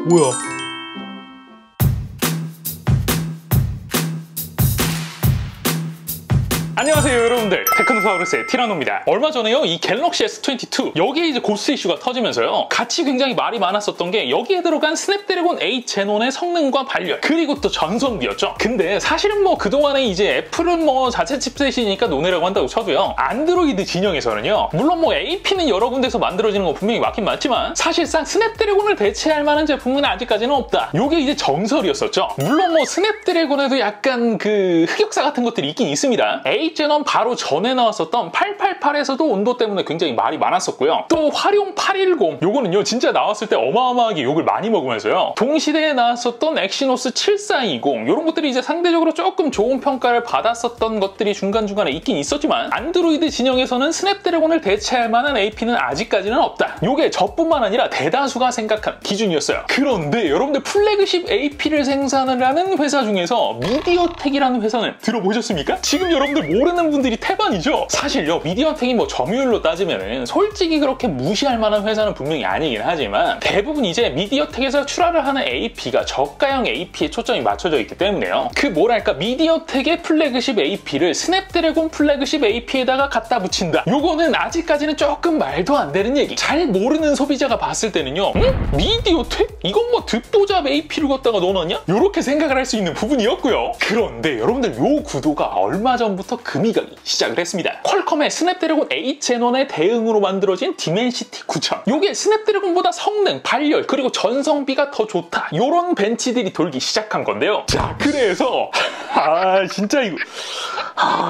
뭐야? 안녕하세요 여러분들, 테크노파우루스의 티라노입니다. 얼마 전에요 이 갤럭시 S22 여기에 이제 고스 이슈가 터지면서요 같이 굉장히 말이 많았었던 게 여기에 들어간 스냅드래곤 8 제논의 성능과 발열 그리고 또 전성비였죠. 근데 사실은 뭐 그동안에 이제 애플은 뭐 자체 칩셋이니까 논의라고 한다고 쳐도요 안드로이드 진영에서는요 물론 뭐 AP는 여러 군데서 만들어지는 건 분명히 맞긴 맞지만 사실상 스냅드래곤을 대체할 만한 제품은 아직까지는 없다. 요게 이제 정설이었었죠. 물론 뭐 스냅드래곤에도 약간 그 흑역사 같은 것들이 있긴 있습니다. 8 제논 바로 전에 나왔었던 888에서도 온도 때문에 굉장히 말이 많았었고요. 또 활용 810 요거는요 진짜 나왔을 때 어마어마하게 욕을 많이 먹으면서요 동시대에 나왔었던 엑시노스 7420 요런 것들이 이제 상대적으로 조금 좋은 평가를 받았었던 것들이 중간중간에 있긴 있었지만 안드로이드 진영에서는 스냅드래곤을 대체할 만한 AP는 아직까지는 없다. 요게 저뿐만 아니라 대다수가 생각하는 기준이었어요. 그런데 여러분들 플래그십 AP를 생산을 하는 회사 중에서 미디어텍이라는 회사는 들어보셨습니까? 지금 여러분들 모르는 분들이 태반이죠. 사실요 미디어텍이 뭐 점유율로 따지면은 솔직히 그렇게 무시할 만한 회사는 분명히 아니긴 하지만 대부분 이제 미디어텍에서 출하를 하는 AP가 저가형 AP에 초점이 맞춰져 있기 때문에요 그 뭐랄까 미디어텍의 플래그십 AP를 스냅드래곤 플래그십 AP에다가 갖다 붙인다. 요거는 아직까지는 조금 말도 안 되는 얘기. 잘 모르는 소비자가 봤을 때는요 미디어텍? 이건 뭐 듣보잡 AP를 갖다가 넣어놨냐? 요렇게 생각을 할 수 있는 부분이었고요. 그런데 여러분들 요 구도가 얼마 전부터 금이 가기 시작을 했습니다. 퀄컴의 스냅드래곤 8 제논의 대응으로 만들어진 디멘시티 9000 요게 스냅드래곤보다 성능, 발열, 그리고 전성비가 더 좋다 요런 벤치들이 돌기 시작한 건데요. 자 그래서 진짜 이거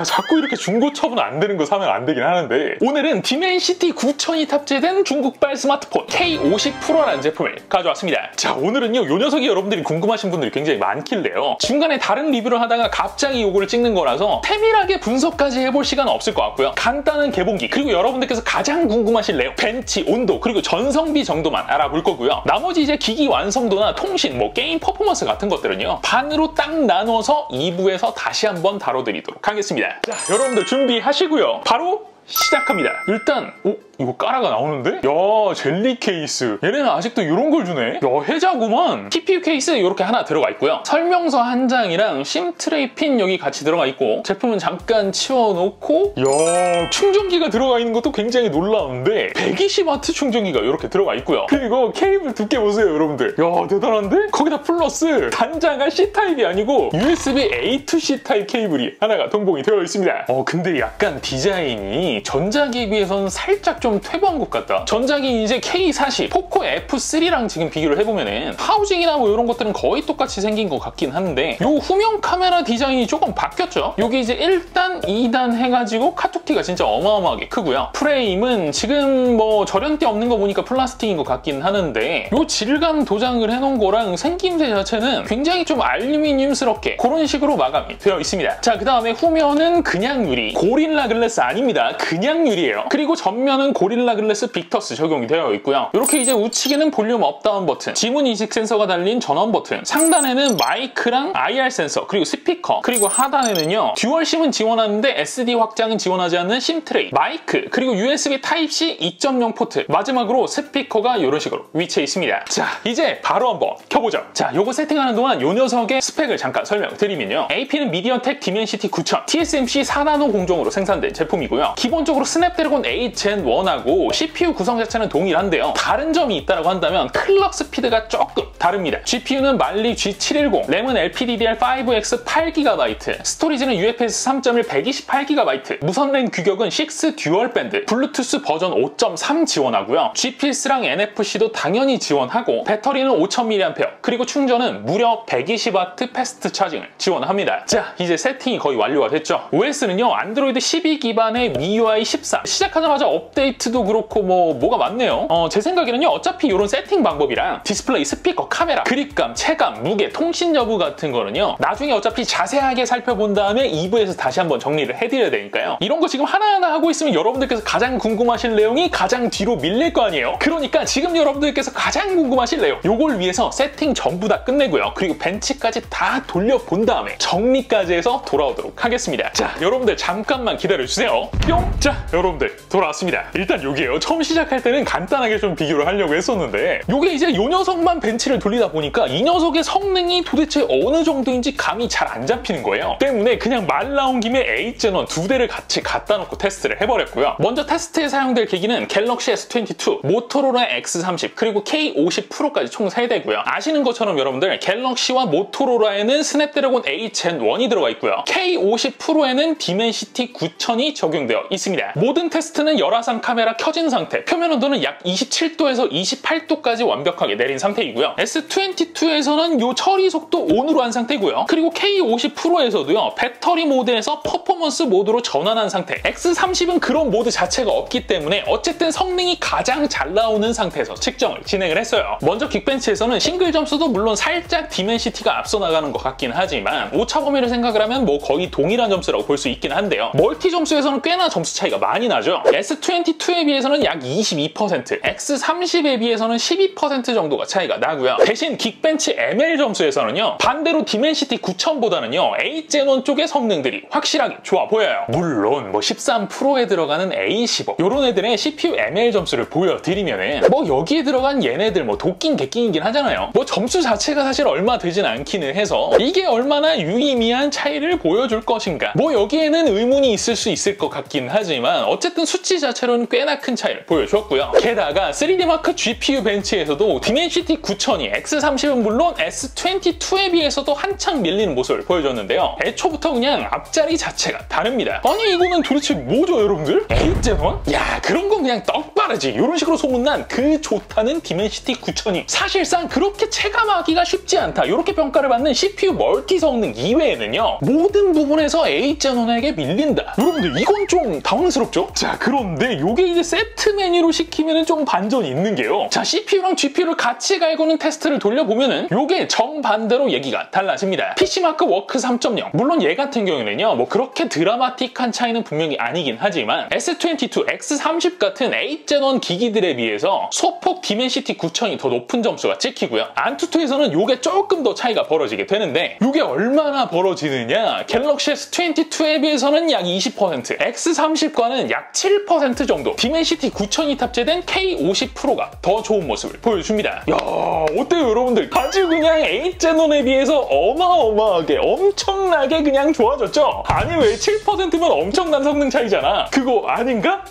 자꾸 이렇게 중고 처분 안 되는 거 사면 안 되긴 하는데 오늘은 디멘시티 9000이 탑재된 중국발 스마트폰 K50 프로라는 제품을 가져왔습니다. 자 오늘은요 요 녀석이 여러분들이 궁금하신 분들이 굉장히 많길래요 중간에 다른 리뷰를 하다가 갑자기 요거를 찍는 거라서 세밀하게 분석까지 해볼 시간은 없을 것 같고요. 간단한 개봉기 그리고 여러분들께서 가장 궁금하실 내용 벤치, 온도 그리고 전성비 정도만 알아볼 거고요. 나머지 이제 기기 완성도나 통신, 뭐 게임 퍼포먼스 같은 것들은요 반으로 딱 나눠서 2부에서 다시 한번 다뤄드리도록 하겠습니다. 자 여러분들 준비하시고요. 바로 시작합니다. 일단 이거 까라가 나오는데? 야 젤리 케이스 얘네는 아직도 이런 걸 주네? 야 해자구만. CPU 케이스 이렇게 하나 들어가 있고요. 설명서 한 장이랑 심 트레이 핀 여기 같이 들어가 있고 제품은 잠깐 치워놓고 야 충전기가 들어가 있는 것도 굉장히 놀라운데 120W 충전기가 이렇게 들어가 있고요. 그리고 케이블 두께 보세요 여러분들. 야 대단한데? 거기다 플러스 단자가 C타입이 아니고 USB A to C 타입 케이블이 하나가 동봉이 되어 있습니다. 근데 약간 디자인이 전작에 비해서는 살짝 좀 퇴보한 것 같다. 전작이 이제 K40, 포코 F3랑 지금 비교를 해보면은 하우징이나 뭐 이런 것들은 거의 똑같이 생긴 것 같긴 한데 요 후면 카메라 디자인이 조금 바뀌었죠. 여기 이제 1단, 2단 해가지고 카툭티가 진짜 어마어마하게 크고요. 프레임은 지금 뭐 절연대 없는 거 보니까 플라스틱인 것 같긴 하는데 요 질감 도장을 해놓은 거랑 생김새 자체는 굉장히 좀 알루미늄스럽게 그런 식으로 마감이 되어 있습니다. 자 그 다음에 후면은 그냥 유리, 고릴라 글래스 아닙니다. 그냥 유리예요. 그리고 전면은 고릴라 글래스 빅터스 적용이 되어 있고요. 이렇게 이제 우측에는 볼륨 업다운 버튼, 지문 인식 센서가 달린 전원 버튼, 상단에는 마이크랑 IR 센서, 그리고 스피커, 그리고 하단에는요 듀얼 심은 지원하는데 SD 확장은 지원하지 않는 심 트레이, 마이크, 그리고 USB 타입C 2.0 포트, 마지막으로 스피커가 이런 식으로 위치해 있습니다. 자 이제 바로 한번 켜보죠. 자 요거 세팅하는 동안 요 녀석의 스펙을 잠깐 설명드리면요 AP는 미디어텍 디멘시티 9000 TSMC 4나노 공정으로 생산된 제품이고요. 기본적으로 스냅드래곤 8 젠 1하고 CPU 구성 자체는 동일한데요. 다른 점이 있다고 한다면 클럭 스피드가 조금 다릅니다. GPU는 말리 G710, 램은 LPDDR5X 8GB, 스토리지는 UFS 3.1 128GB, 무선 랜 규격은 6 듀얼 밴드, 블루투스 버전 5.3 지원하고요. GPS랑 NFC도 당연히 지원하고 배터리는 5000mAh, 그리고 충전은 무려 120W 패스트 차징을 지원합니다. 자 이제 세팅이 거의 완료가 됐죠. OS는요 안드로이드 12 기반의 MIUI 14 시작하자마자 업데이트도 그렇고 뭐가 많네요. 제 생각에는요 어차피 이런 세팅 방법이랑 디스플레이, 스피커, 카메라, 그립감, 체감, 무게, 통신 여부 같은 거는요 나중에 어차피 자세하게 살펴본 다음에 2부에서 다시 한번 정리를 해드려야 되니까요. 이런 거 지금 하나하나 하고 있으면 여러분들께서 가장 궁금하신 내용이 가장 뒤로 밀릴 거 아니에요. 그러니까 지금 여러분들께서 가장 궁금하실 내용 요걸 위해서 세팅 전부 다 끝내고요. 그리고 벤치까지 다 돌려본 다음에 정리까지 해서 돌아오도록 하겠습니다. 자 여러분들 잠깐만 기다려주세요. 뿅! 자 여러분들 돌아왔습니다. 일단 여기에요. 처음 시작할 때는 간단하게 좀 비교를 하려고 했었는데 요게 이제 요 녀석만 벤치를 돌리다 보니까 이 녀석의 성능이 도대체 어느 정도인지 감이 잘 안 잡히는 거예요. 때문에 그냥 말 나온 김에 H-Gen1 두 대를 같이 갖다 놓고 테스트를 해버렸고요. 먼저 테스트에 사용될 기기는 갤럭시 S22, 모토로라 X30, 그리고 K50 프로까지 총 3대고요. 아시는 것처럼 여러분들 갤럭시와 모토로라에는 스냅드래곤 H-Gen1이 들어가 있고요. K50 프로에는 디멘시티 9000이 적용되어 있습니다. 모든 테스트는 열화상 카메라 켜진 상태, 표면 온도는 약 27도에서 28도까지 완벽하게 내린 상태이고요. S22에서는 요 처리 속도 ON으로 한 상태고요. 그리고 K50 프로에서도요, 배터리 모드에서 퍼포먼스 모드로 전환한 상태. X30은 그런 모드 자체가 없기 때문에 어쨌든 성능이 가장 잘 나오는 상태에서 측정을 진행을 했어요. 먼저 긱벤치에서는 싱글 점수도 물론 살짝 디멘시티가 앞서 나가는 것 같긴 하지만 오차 범위를 생각을 하면 뭐 거의 동일한 점수라고 볼 수 있긴 한데요. 멀티 점수에서는 꽤나 점수 차이가 많이 나죠. S22에 비해서는 약 22%, X30에 비해서는 12% 정도가 차이가 나고요. 대신 긱벤치 ML 점수에서는요, 반대로 디멘시티 9000보다는요 H-Gen1 쪽의 성능들이 확실하게 좋아 보여요. 물론 뭐 13%에 들어가는 A15 요런 애들의 CPU ML 점수를 보여드리면은 뭐 여기에 들어간 얘네들 뭐 도끼인 개끼이긴 하잖아요. 뭐 점수 자체가 사실 얼마 되진 않기는 해서 이게 얼마나 유의미한 차이를 보여줄 것인가, 뭐 여기에는 의문이 있을 수 있을 것 같긴 하지만 어쨌든 수치 자체로는 꽤나 큰 차이를 보여줬고요. 게다가 3D마크 GPU 벤치에서도 디멘시티 9000이 X30은 물론 S22에 비해서도 한창 밀리는 모습을 보여줬는데요. 애초부터 그냥 앞자리 자체가 다릅니다. 아니 이거는 도대체 뭐죠 여러분들? H-Gen1? 야 그런 건 그냥 떡바르지, 이런 식으로 소문난 그 좋다는 디멘시티 9000이 사실상 그렇게 체감하기가 쉽지 않다, 이렇게 평가를 받는 CPU 멀티 성능 이외에는요 모든 부분에서 H-Gen1에게 밀린다. 여러분들 이건 좀 당황스럽죠? 자 그런데 이게 이제 세트 메뉴로 시키면 좀 반전이 있는 게요, 자 CPU랑 GPU를 같이 갈고는 테스트를 돌려보면은 이게 정반대로 얘기가 달라집니다. PC마크 워크 3.0 물론 얘 같은 경우에는요 뭐 그렇게 드라마틱한 차이는 분명히 아니긴 하지만 S22, X30 같은 H-Gen1 기기들에 비해서 소폭 디멘시티 9000이 더 높은 점수가 찍히고요. 안투투에서는 요게 조금 더 차이가 벌어지게 되는데 요게 얼마나 벌어지느냐, 갤럭시 S22에 비해서는 약 20%, X30과는 약 7% 정도 디멘시티 9000이 탑재된 K50 프로가 더 좋은 모습을 보여줍니다. 야 어때요 여러분들? 아주 그냥 H-Gen1에 비해서 어마어마하게 엄청나게 그냥 좋아졌죠? 아니 왜 7%면 엄청난 성능 차이잖아. 그거 아닌가?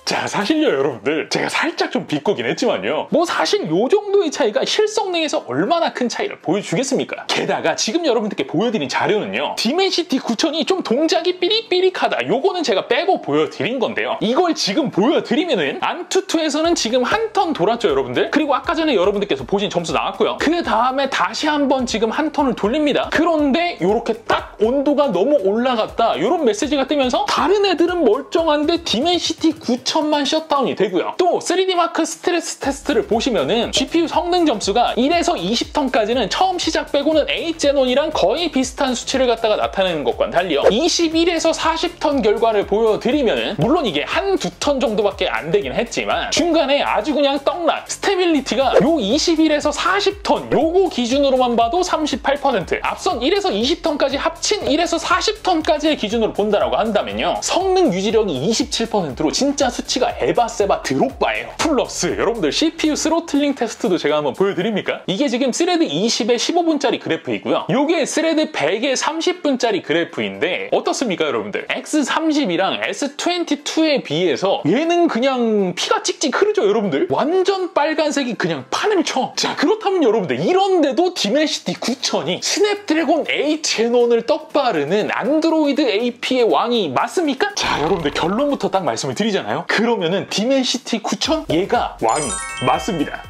자 사실요 여러분들, 제가 살짝 좀 비꼬긴 했지만요 뭐 사실 요 정도의 차이가 실성능에서 얼마나 큰 차이를 보여주겠습니까? 게다가 지금 여러분들께 보여드린 자료는요 디멘시티 9000이 좀 동작이 삐릭삐릭하다 요거는 제가 빼고 보여드린 건데요, 이걸 지금 보여드리면은 안투투에서는 지금 한 턴 돌았죠 여러분들. 그리고 아까 전에 여러분들께서 보신 점수 나왔고요, 그 다음에 다시 한번 지금 한 턴을 돌립니다. 그런데 요렇게 딱 온도가 너무 올라갔다 요런 메시지가 뜨면서 다른 애들은 멀쩡한데 디멘시티 9000만 셧다운이 되고요. 또 3D마크 스트레스 테스트를 보시면은 GPU 성능 점수가 1에서 20턴까지는 처음 시작 빼고는 H-Gen1이랑 거의 비슷한 수치를 갖다가 나타내는 것과는 달리요 21에서 40턴 결과를 보여드리면은 물론 이게 한두 턴 정도밖에 안 되긴 했지만 중간에 아주 그냥 떡락 스테빌리티가 요 21에서 40턴 요거 기준으로만 봐도 38%, 앞선 1에서 20턴까지 합친 1에서 40턴까지의 기준으로 본다라고 한다면요 성능 유지력이 27%로 진짜 수치가 에바세바 드롭바예요. 플러스 여러분들 CPU 스로틀링 테스트도 제가 한번 보여드립니까? 이게 지금 스레드 20에 15분짜리 그래프이고요, 요게 스레드 100에 30분짜리 그래프인데 어떻습니까 여러분들? X30이랑 S22에 비해서 얘는 그냥 피가 찍찍 흐르죠 여러분들? 완전 빨간색이 그냥 판을 쳐. 자 그렇다면 여러분들 이런데도 디멘시티 9000이 스냅드래곤 H-Gen1을 떡바르는 안드로이드 AP의 왕이 맞습니까? 자 여러분들 결론부터 딱 말씀을 드리잖아요. 그러면은 디멘시티 9000 얘가 왕이 맞습니다.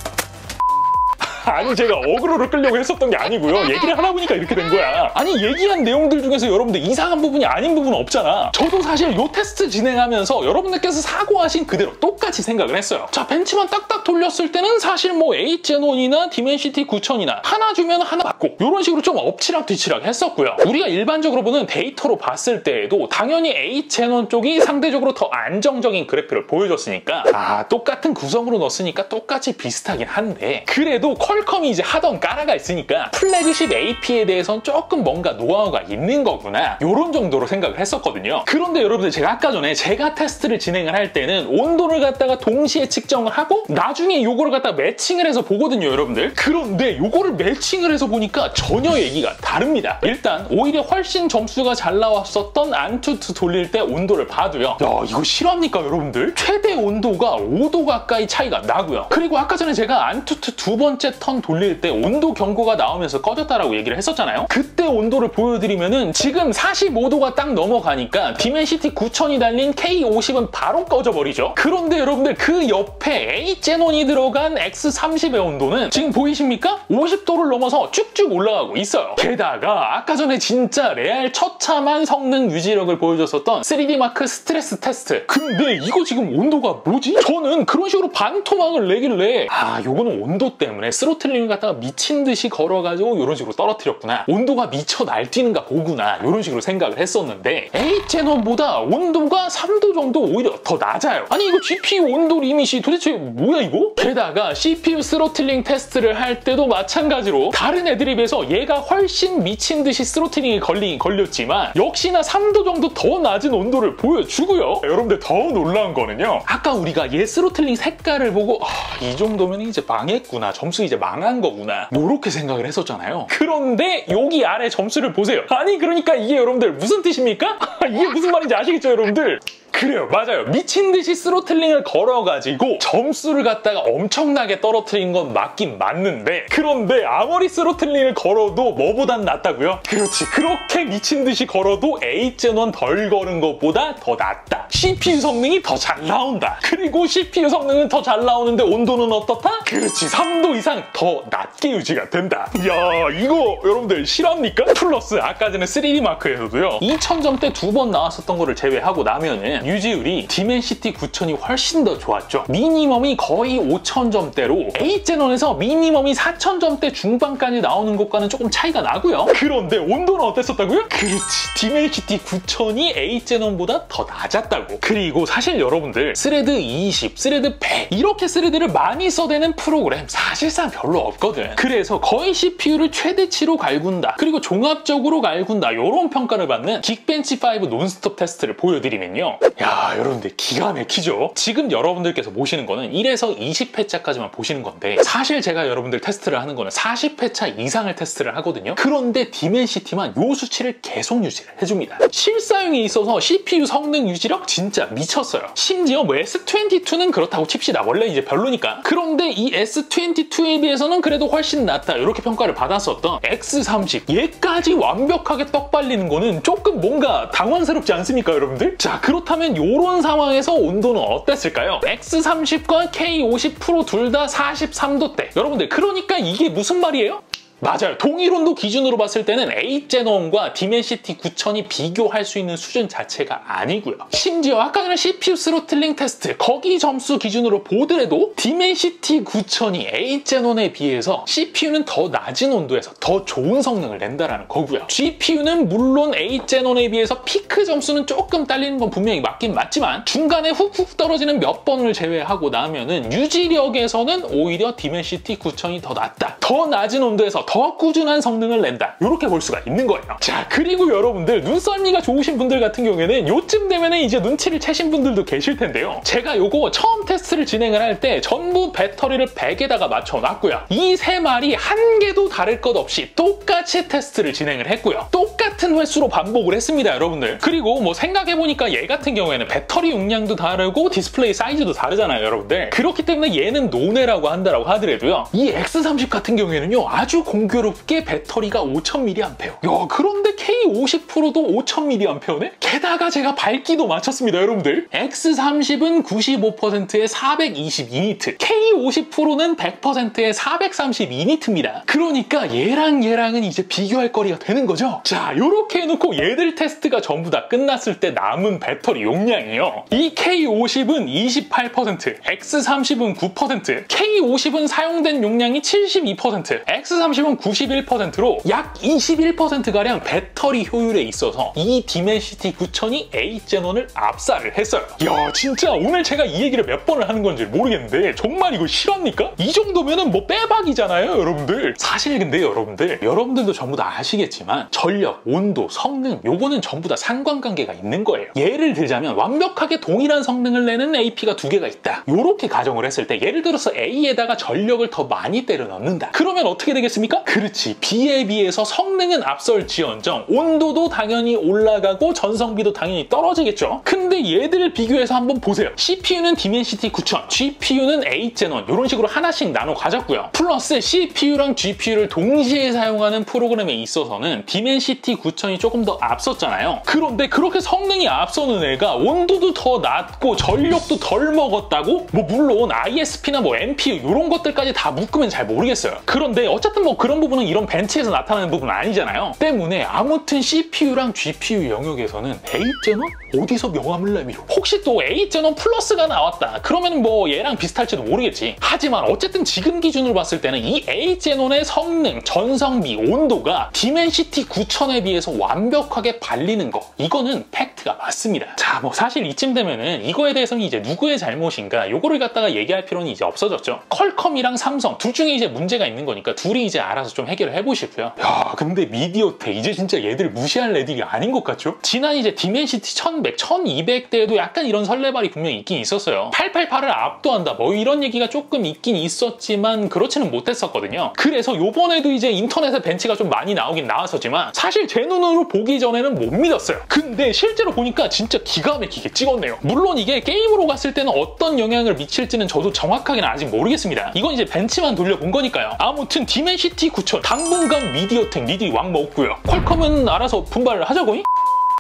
아니 제가 어그로를 끌려고 했었던 게 아니고요, 얘기를 하다 보니까 이렇게 된 거야. 아니 얘기한 내용들 중에서 여러분들 이상한 부분이 아닌 부분은 없잖아. 저도 사실 요 테스트 진행하면서 여러분들께서 사고하신 그대로 똑같이 생각을 했어요. 자 벤치만 딱딱 돌렸을 때는 사실 뭐 H-Gen1이나 디멘시티 9000이나 하나 주면 하나 받고 이런 식으로 좀 엎치락 뒤치락 했었고요. 우리가 일반적으로 보는 데이터로 봤을 때에도 당연히 H-Gen1 쪽이 상대적으로 더 안정적인 그래프를 보여줬으니까 아 똑같은 구성으로 넣었으니까 똑같이 비슷하긴 한데 그래도 퀄컴이 이제 하던 까라가 있으니까 플래그십 AP에 대해서는 조금 뭔가 노하우가 있는 거구나, 요런 정도로 생각을 했었거든요. 그런데 여러분들, 제가 아까 전에 제가 테스트를 진행을 할 때는 온도를 갖다가 동시에 측정을 하고 나중에 요거를 갖다가 매칭을 해서 보거든요, 여러분들. 그런데 요거를 매칭을 해서 보니까 전혀 얘기가 다릅니다. 일단 오히려 훨씬 점수가 잘 나왔었던 안투투 돌릴 때 온도를 봐도요, 야, 이거 실화입니까 여러분들? 최대 온도가 5도 가까이 차이가 나고요. 그리고 아까 전에 제가 안투투 두 번째 턴 돌릴 때 온도 경고가 나오면서 꺼졌다라고 얘기를 했었잖아요. 그때 온도를 보여드리면은 지금 45도가 딱 넘어가니까 디멘시티 9000이 달린 K50은 바로 꺼져버리죠. 그런데 여러분들, 그 옆에 H제논이 들어간 X30의 온도는 지금 보이십니까? 50도를 넘어서 쭉쭉 올라가고 있어요. 게다가 아까 전에 진짜 레알 처참한 성능 유지력을 보여줬었던 3D마크 스트레스 테스트, 근데 이거 지금 온도가 뭐지? 저는 그런 식으로 반토막을 내길래 요거는 온도 때문에 스로틀링을 갖다가 미친 듯이 걸어가지고 이런 식으로 떨어뜨렸구나, 온도가 미쳐 날뛰는가 보구나, 이런 식으로 생각을 했었는데 H제논보다 온도가 3도 정도 오히려 더 낮아요. 아니 이거 GPU 온도 리밋이 도대체 뭐야 이거? 게다가 CPU 스로틀링 테스트를 할 때도 마찬가지로 다른 애들에 비해서 얘가 훨씬 미친 듯이 스로틀링이 걸렸지만 역시나 3도 정도 더 낮은 온도를 보여주고요. 여러분들, 더 놀라운 거는요, 아까 우리가 얘 스로틀링 색깔을 보고 이 정도면 이제 망했구나, 점수 이제 망한 거구나, 요렇게 생각을 했었잖아요. 그런데 여기 아래 점수를 보세요. 아니 그러니까 이게 여러분들 무슨 뜻입니까? 이게 무슨 말인지 아시겠죠 여러분들? 그래요, 맞아요. 미친 듯이 스로틀링을 걸어가지고 점수를 갖다가 엄청나게 떨어뜨린 건 맞긴 맞는데, 그런데 아무리 스로틀링을 걸어도 뭐보단 낫다고요? 그렇지, 그렇게 미친 듯이 걸어도 H제논 덜 걸은 것보다 더 낫다. CPU 성능이 더 잘 나온다. 그리고 CPU 성능은 더 잘 나오는데 온도는 어떻다? 그렇지, 3도 이상 더 낮게 유지가 된다. 이야, 이거 여러분들 실합니까? 플러스 아까 전에 3D마크에서도요, 2000점대 2번 나왔었던 거를 제외하고 나면은 유지율이 디멘시티 9000이 훨씬 더 좋았죠. 미니멈이 거의 5000점대로 H제논에서 미니멈이 4000점대 중반까지 나오는 것과는 조금 차이가 나고요. 그런데 온도는 어땠었다고요? 그렇지, 디멘시티 9000이 H제논보다 더 낮았다고. 그리고 사실 여러분들, 스레드 20, 스레드 100 이렇게 스레드를 많이 써대는 프로그램 사실상 별로 없거든. 그래서 거의 CPU를 최대치로 갈군다, 그리고 종합적으로 갈군다, 이런 평가를 받는 긱벤치5 논스톱 테스트를 보여드리면요, 야, 여러분들 기가 막히죠? 지금 여러분들께서 보시는 거는 1에서 20회차까지만 보시는 건데, 사실 제가 여러분들 테스트를 하는 거는 40회차 이상을 테스트를 하거든요. 그런데 디멘시티만 요 수치를 계속 유지를 해줍니다. 실사용에 있어서 CPU 성능 유지력 진짜 미쳤어요. 심지어 뭐 S22는 그렇다고 칩시다, 원래 이제 별로니까. 그런데 이 S22에 비해서는 그래도 훨씬 낫다, 이렇게 평가를 받았었던 X30, 얘까지 완벽하게 떡 발리는 거는 조금 뭔가 당황스럽지 않습니까 여러분들? 자, 그렇다면 이런 상황에서 온도는 어땠을까요? X30과 K50 프로 둘 다 43도대. 여러분들, 그러니까 이게 무슨 말이에요? 맞아요. 동일 온도 기준으로 봤을 때는 H제논과 디멘시티 9000이 비교할 수 있는 수준 자체가 아니고요. 심지어 아까 전에 CPU 스로틀링 테스트, 거기 점수 기준으로 보더라도 디멘시티 9000이 H제논에 비해서 CPU는 더 낮은 온도에서 더 좋은 성능을 낸다라는 거고요. GPU는 물론 H제논에 비해서 피크 점수는 조금 딸리는 건 분명히 맞긴 맞지만 중간에 훅훅 떨어지는 몇 번을 제외하고 나면은 유지력에서는 오히려 디멘시티 9000이 더 낫다. 더 낮은 온도에서 더 꾸준한 성능을 낸다, 이렇게 볼 수가 있는 거예요. 자, 그리고 여러분들, 눈썰미가 좋으신 분들 같은 경우에는 요쯤 되면은 이제 눈치를 채신 분들도 계실 텐데요. 제가 요거 처음 테스트를 진행을 할 때 전부 배터리를 100에다가 맞춰놨고요. 이 세 마리 한 개도 다를 것 없이 똑같이 테스트를 진행을 했고요. 똑같은 횟수로 반복을 했습니다, 여러분들. 그리고 뭐 생각해보니까 얘 같은 경우에는 배터리 용량도 다르고 디스플레이 사이즈도 다르잖아요, 여러분들. 그렇기 때문에 얘는 노네라고 한다라고 하더라도요, 이 X30 같은 경우에는요, 아주 공교롭게 배터리가 5000mAh. 야, 그런데 K50 프로도 5000mAh네? 게다가 제가 밝기도 맞췄습니다, 여러분들. X30은 95%에 422니트, K50 프로는 100%에 432니트입니다. 그러니까 얘랑은 이제 비교할 거리가 되는 거죠. 자, 요렇게 해놓고 얘들 테스트가 전부 다 끝났을 때 남은 배터리 용량이요, 이 K50은 28%, X30은 9%, K50은 사용된 용량이 72%, X30은 91%로 약 21%가량 배터리 효율에 있어서 이 디멘시티 9000이 H-Gen1을 압살을 했어요. 야, 진짜 오늘 제가 이 얘기를 몇 번을 하는 건지 모르겠는데 정말 이거 실합니까? 이 정도면은 뭐 빼박이잖아요, 여러분들. 사실 근데 여러분들도 전부 다 아시겠지만 전력, 온도, 성능 요거는 전부 다 상관관계가 있는 거예요. 예를 들자면 완벽하게 동일한 성능을 내는 AP가 두 개가 있다. 요렇게 가정을 했을 때 예를 들어서 A에다가 전력을 더 많이 때려 넣는다. 그러면 어떻게 되겠습니까? 그렇지. B에 비해서 성능은 앞설지언정 온도도 당연히 올라가고 전성비도 당연히 떨어지겠죠. 근데 얘들을 비교해서 한번 보세요. CPU는 디멘시티 9000, GPU는 H-Gen1 이런 식으로 하나씩 나눠 가졌고요. 플러스 CPU랑 GPU를 동시에 사용하는 프로그램에 있어서는 디멘시티 9000이 조금 더 앞섰잖아요. 그런데 그렇게 성능이 앞서는 애가 온도도 더 낮고 전력도 덜 먹었다고? 뭐 물론 ISP나 뭐 NPU 이런 것들까지 다 묶으면 잘 모르겠어요. 그런데 어쨌든 뭐 그런 부분은 이런 벤치에서 나타나는 부분은 아니잖아요. 때문에 아무튼 CPU랑 GPU 영역에서는 H-Gen1? 어디서 명함을 내밀어? 혹시 또 H-Gen1 플러스가 나왔다. 그러면 뭐 얘랑 비슷할지도 모르겠지. 하지만 어쨌든 지금 기준으로 봤을 때는 이 H-Gen1의 성능, 전성비, 온도가 디멘시티 9000에 비해서 완벽하게 발리는 거. 이거는 팩트가 맞습니다. 자, 뭐 사실 이쯤 되면은 이거에 대해서는 이제 누구의 잘못인가 요거를 갖다가 얘기할 필요는 이제 없어졌죠. 퀄컴이랑 삼성 둘 중에 이제 문제가 있는 거니까 둘이 이제 알아서 좀 해결을 해보시고요. 야, 근데 미디어텍 이제 진짜 얘들 무시할 애들이 아닌 것 같죠? 지난 이제 디멘시티 1100, 1200대에도 약간 이런 설레발이 분명히 있긴 있었어요. 888을 압도한다 뭐 이런 얘기가 조금 있긴 있었지만 그렇지는 못했었거든요. 그래서 요번에도 이제 인터넷에 벤치가 좀 많이 나오긴 나왔었지만 사실 제 눈으로 보기 전에는 못 믿었어요. 근데 실제로 보니까 진짜 기가 막히게 찍었네요. 물론 이게 게임으로 갔을 때는 어떤 영향을 미칠지는 저도 정확하게는 아직 모르겠습니다. 이건 이제 벤치만 돌려본 거니까요. 아무튼 디멘시티 9000 당분간 미디어텍 니들이 왕 먹고요. 퀄컴은 알아서 분발을 하자고잉?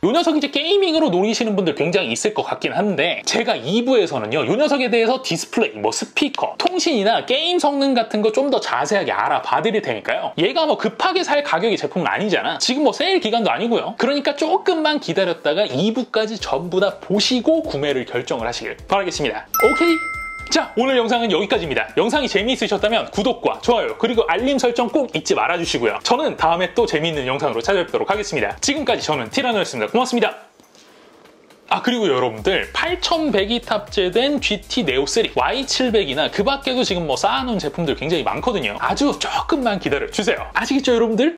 요 녀석 이제 게이밍으로 노리시는 분들 굉장히 있을 것 같긴 한데 제가 2부에서는요 요 녀석에 대해서 디스플레이, 뭐 스피커, 통신이나 게임 성능 같은 거 좀 더 자세하게 알아봐 드릴 테니까요. 얘가 뭐 급하게 살 가격의 제품은 아니잖아. 지금 뭐 세일 기간도 아니고요. 그러니까 조금만 기다렸다가 2부까지 전부 다 보시고 구매를 결정을 하시길 바라겠습니다. 오케이? 자, 오늘 영상은 여기까지입니다. 영상이 재미있으셨다면 구독과 좋아요 그리고 알림 설정 꼭 잊지 말아주시고요. 저는 다음에 또 재미있는 영상으로 찾아뵙도록 하겠습니다. 지금까지 저는 티라노였습니다. 고맙습니다. 아, 그리고 여러분들 8100이 탑재된 GT 네오 3, Y700이나 그 밖에도 지금 뭐 쌓아놓은 제품들 굉장히 많거든요. 아주 조금만 기다려주세요. 아시겠죠 여러분들?